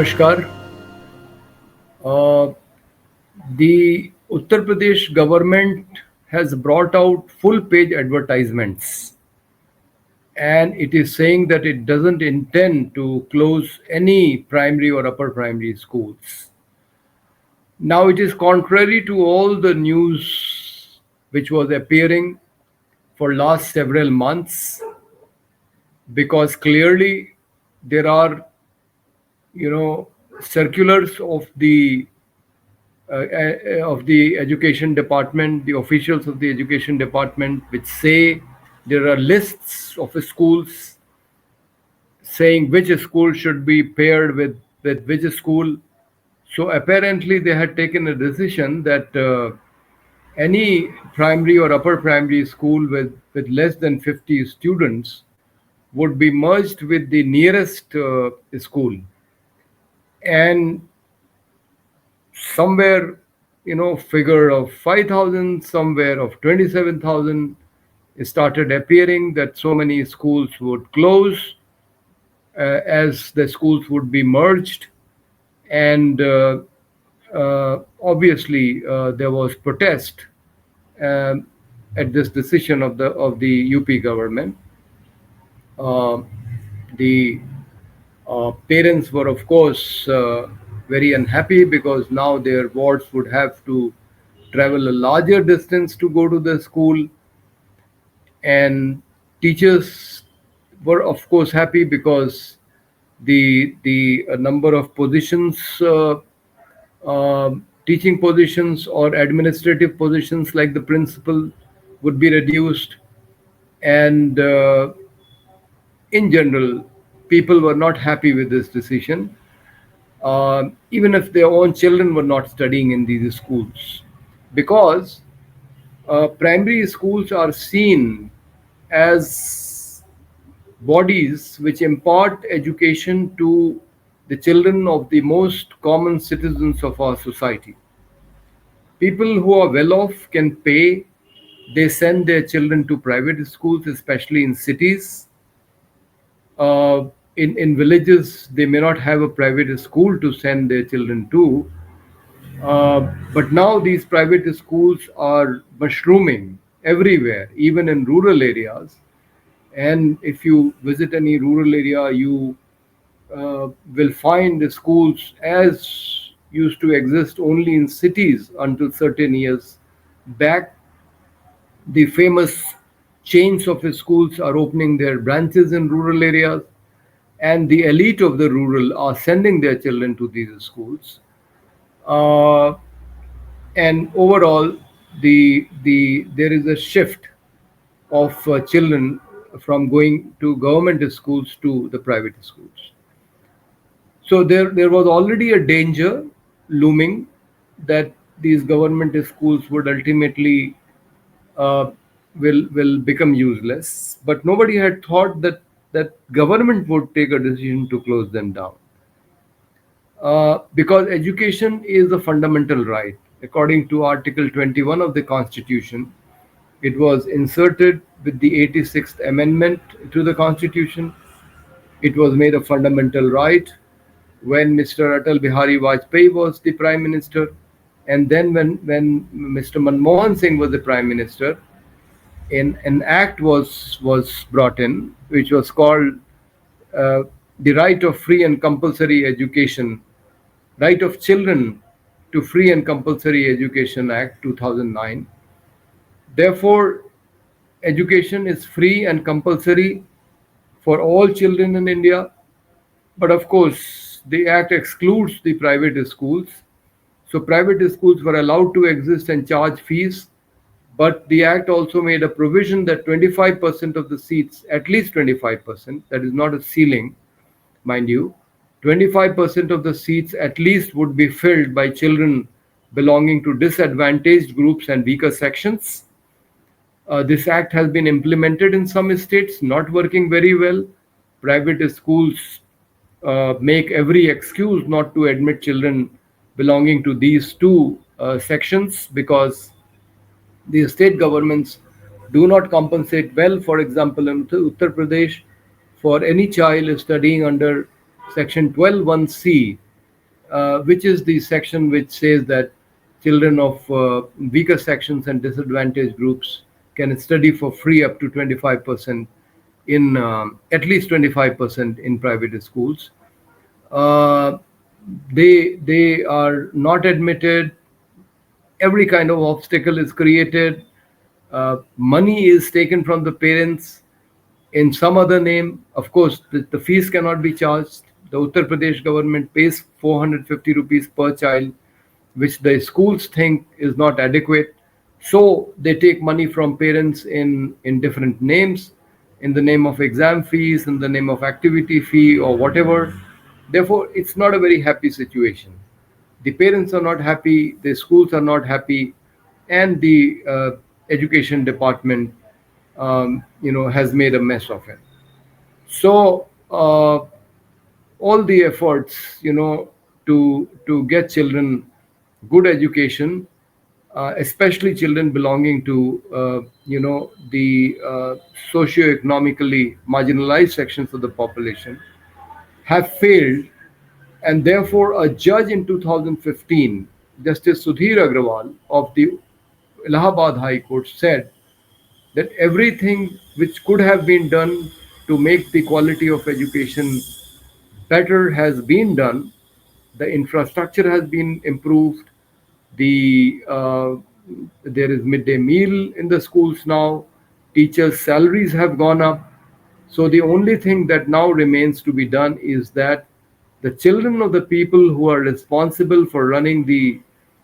Namaskar. Uh, the Uttar Pradesh government has brought out full page advertisements, and it is saying that it doesn't intend to close any primary or upper primary schools. Now, it is contrary to all the news which was appearing for last several months, because clearly there are, circulars of the education department, the officials of the education department, which say there are lists of schools saying which school should be paired with which school. So apparently they had taken a decision that any primary or upper primary school with less than 50 students would be merged with the nearest school. And somewhere, figure of 5,000, somewhere of 27,000 started appearing, that so many schools would close as the schools would be merged. And obviously there was protest um, at this decision of the UP government. Uh, the parents were, of course, very unhappy, because now their wards would have to travel a larger distance to go to the school, and teachers were, of course, happy because the number of positions, teaching positions or administrative positions like the principal, would be reduced. And in general, people were not happy with this decision, even if their own children were not studying in these schools, because primary schools are seen as bodies which impart education to the children of the most common citizens of our society. People who are well off can pay, they send their children to private schools, especially in cities. In villages, they may not have a private school to send their children to. But now these private schools are mushrooming everywhere, even in rural areas. And if you visit any rural area, you will find the schools as used to exist only in cities until certain years back. The famous chains of schools are opening their branches in rural areas, and the elite of the rural are sending their children to these schools. Uh, and overall, there is a shift of children from going to government schools to the private schools. So there was already a danger looming that these government schools would ultimately uh, will become useless. But nobody had thought that government would take a decision to close them down, because education is a fundamental right. According to Article 21 of the Constitution, it was inserted with the 86th Amendment to the Constitution. It was made a fundamental right when Mr. Atal Bihari Vajpayee was the Prime Minister, and then when Mr. Manmohan Singh was the Prime Minister, an act was brought in, which was called uh, the Right of Free and Compulsory Education, Right of Children to Free and Compulsory Education Act 2009. Therefore, education is free and compulsory for all children in India. But of course, the Act excludes the private schools. So private schools were allowed to exist and charge fees. But the Act also made a provision that 25% of the seats, at least 25%, that is not a ceiling, mind you, 25% of the seats at least would be filled by children belonging to disadvantaged groups and weaker sections. This act has been implemented in some states, not working very well. Private schools make every excuse not to admit children belonging to these two sections, because the state governments do not compensate well. For example, in Uttar Pradesh, for any child studying under Section 12(1)(c), which is the section which says that children of weaker sections and disadvantaged groups can study for free up to 25% in at least 25% in private schools. Uh, they are not admitted. Every kind of obstacle is created. Money is taken from the parents in some other name. Of course, the fees cannot be charged. The Uttar Pradesh government pays 450 rupees per child, which the schools think is not adequate. So they take money from parents in different names, in the name of exam fees, in the name of activity fee, or whatever. Therefore, it's not a very happy situation. The parents are not happy, the schools are not happy, and the education department, has made a mess of it. So all the efforts, to get children good education, especially children belonging to, the socio-economically marginalized sections of the population, have failed, and therefore a judge in 2015, Justice Sudhir Agrawal of the Allahabad High Court, said that everything which could have been done to make the quality of education better has been done. The infrastructure has been improved. There is midday meal in the schools now. Teachers' salaries have gone up. So the only thing that now remains to be done is that the children of the people who are responsible for running the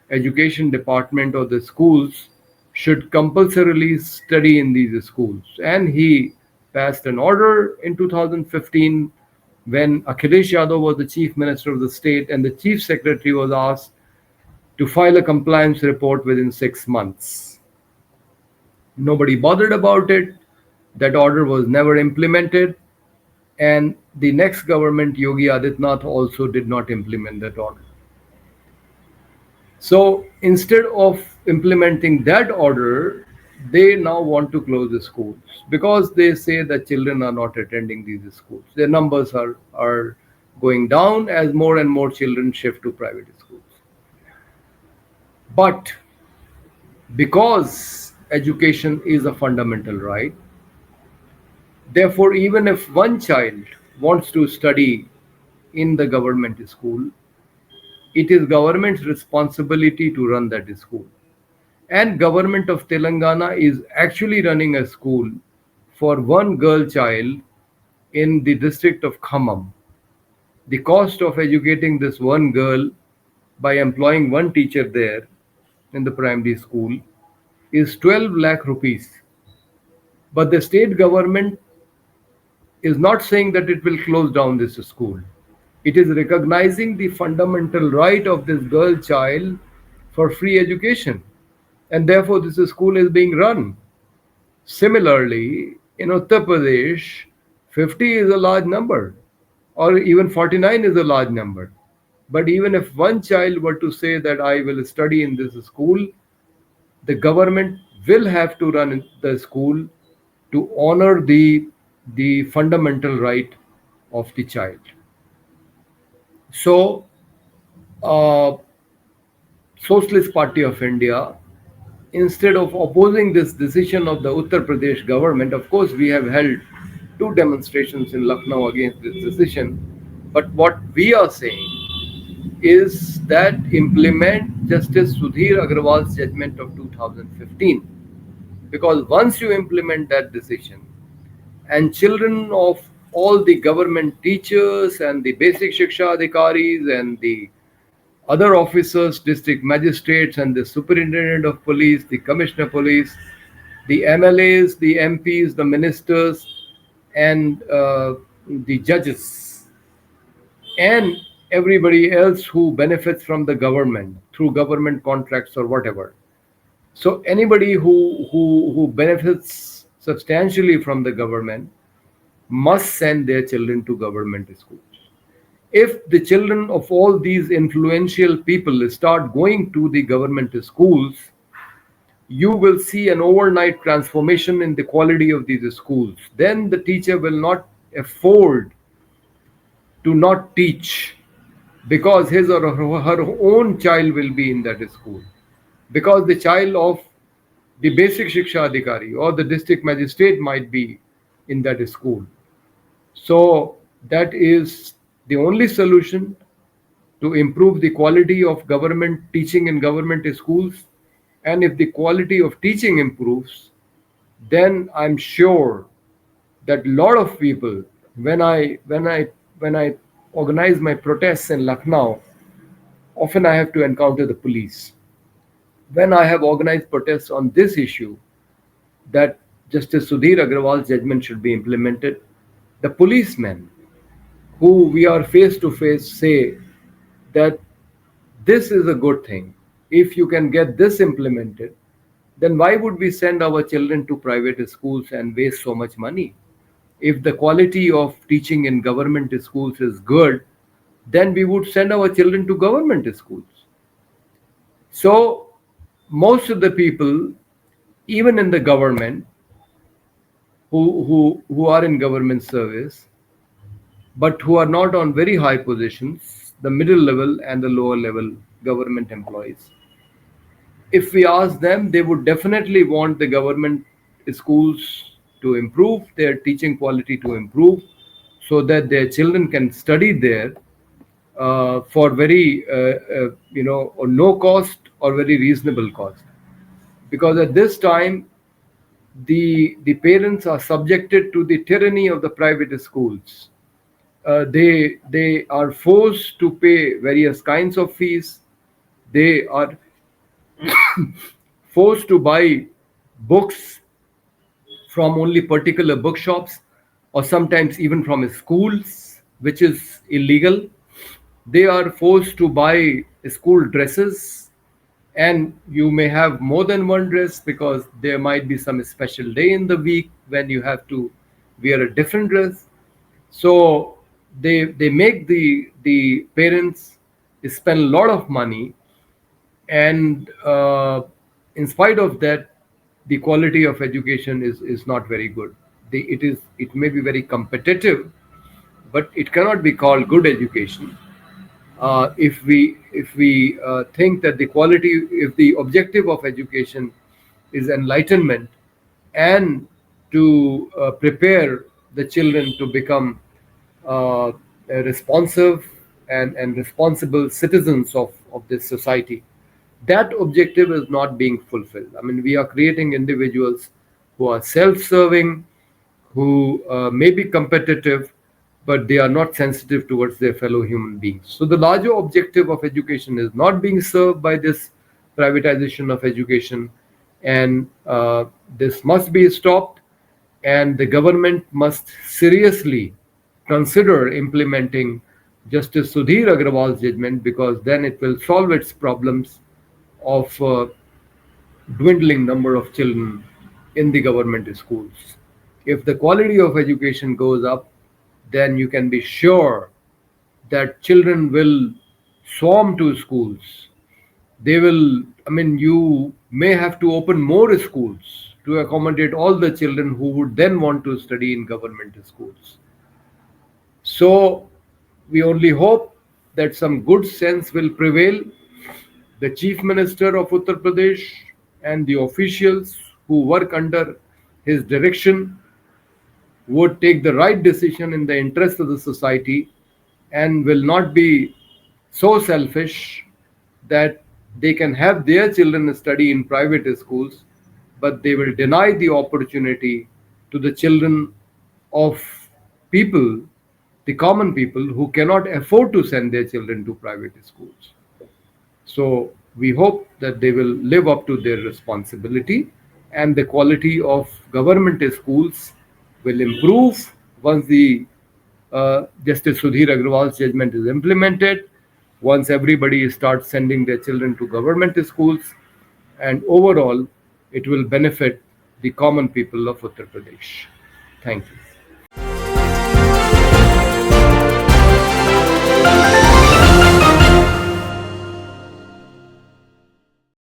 education department or the schools should compulsorily study in these schools. And he passed an order in 2015 when Akhilesh Yadav was the chief minister of the state, and the chief secretary was asked to file a compliance report within 6 months. Nobody bothered about it. That order was never implemented. And the next government, Yogi Adityanath, also did not implement that order. So instead of implementing that order, they now want to close the schools because they say that children are not attending these schools. Their numbers are going down as more and more children shift to private schools. But because education is a fundamental right, therefore, even if one child wants to study in the government school, it is government's responsibility to run that school. And government of Telangana is actually running a school for one girl child in the district of Khammam. The cost of educating this one girl by employing one teacher there in the primary school is 12 lakh rupees. But the state government is not saying that it will close down this school. It is recognizing the fundamental right of this girl child for free education. And therefore, this school is being run. Similarly, in Uttar Pradesh, 50 is a large number, or even 49 is a large number. But even if one child were to say that I will study in this school, the government will have to run the school to honor the fundamental right of the child. So, uh, Socialist Party of India, instead of opposing this decision of the Uttar Pradesh government, of course, we have held two demonstrations in Lucknow against this decision. But what we are saying is that implement Justice Sudhir Agrawal's judgment of 2015. Because once you implement that decision, and children of all the government teachers and the basic shiksha adhikaris and the other officers, district magistrates and the superintendent of police, the commissioner of police, the MLAs, the MPs, the ministers, and the judges, and everybody else who benefits from the government through government contracts or whatever. So anybody who benefits substantially from the government must send their children to government schools. If the children of all these influential people start going to the government schools, you will see an overnight transformation in the quality of these schools. Then the teacher will not afford to not teach because his or her own child will be in that school, because the child of the basic shiksha adhikari or the district magistrate might be in that school. So that is the only solution to improve the quality of government teaching in government schools. And if the quality of teaching improves, then I'm sure that a lot of people, when I organize my protests in Lucknow, often I have to encounter the police. When I have organized protests on this issue, that Justice Sudhir Agrawal's judgment should be implemented, the policemen who we are face to face say that this is a good thing. If you can get this implemented, then why would we send our children to private schools and waste so much money? If the quality of teaching in government schools is good, then we would send our children to government schools. So, most of the people, even in the government, who are in government service, but who are not on very high positions, the middle level and the lower level government employees, if we ask them, they would definitely want the government schools to improve, their teaching quality to improve, so that their children can study there for very, or no cost or very reasonable cost. Because at this time, the parents are subjected to the tyranny of the private schools. They are forced to pay various kinds of fees. They are forced to buy books from only particular bookshops, or sometimes even from schools, which is illegal. They are forced to buy school dresses, and you may have more than one dress because there might be some special day in the week when you have to wear a different dress. So they make the parents spend a lot of money, and in spite of that, the quality of education is not very good. It may be very competitive, but it cannot be called good education. If we think that the quality, if the objective of education is enlightenment and to prepare the children to become responsive and responsible citizens of this society, that objective is not being fulfilled. I mean, we are creating individuals who are self-serving, who may be competitive, but they are not sensitive towards their fellow human beings. So the larger objective of education is not being served by this privatization of education, and this must be stopped. And the government must seriously consider implementing Justice Sudhir Agrawal's judgment, because then it will solve its problems of dwindling number of children in the government schools. If the quality of education goes up, then you can be sure that children will swarm to schools. They will, I mean, you may have to open more schools to accommodate all the children who would then want to study in government schools. So we only hope that some good sense will prevail. The Chief Minister of Uttar Pradesh and the officials who work under his direction would take the right decision in the interest of the society, and will not be so selfish that they can have their children study in private schools, but they will deny the opportunity to the children of people, the common people who cannot afford to send their children to private schools. So we hope that they will live up to their responsibility, and the quality of government schools will improve once the Justice Sudhir Agrawal's judgment is implemented, once everybody starts sending their children to government schools, and overall it will benefit the common people of Uttar Pradesh. Thank you.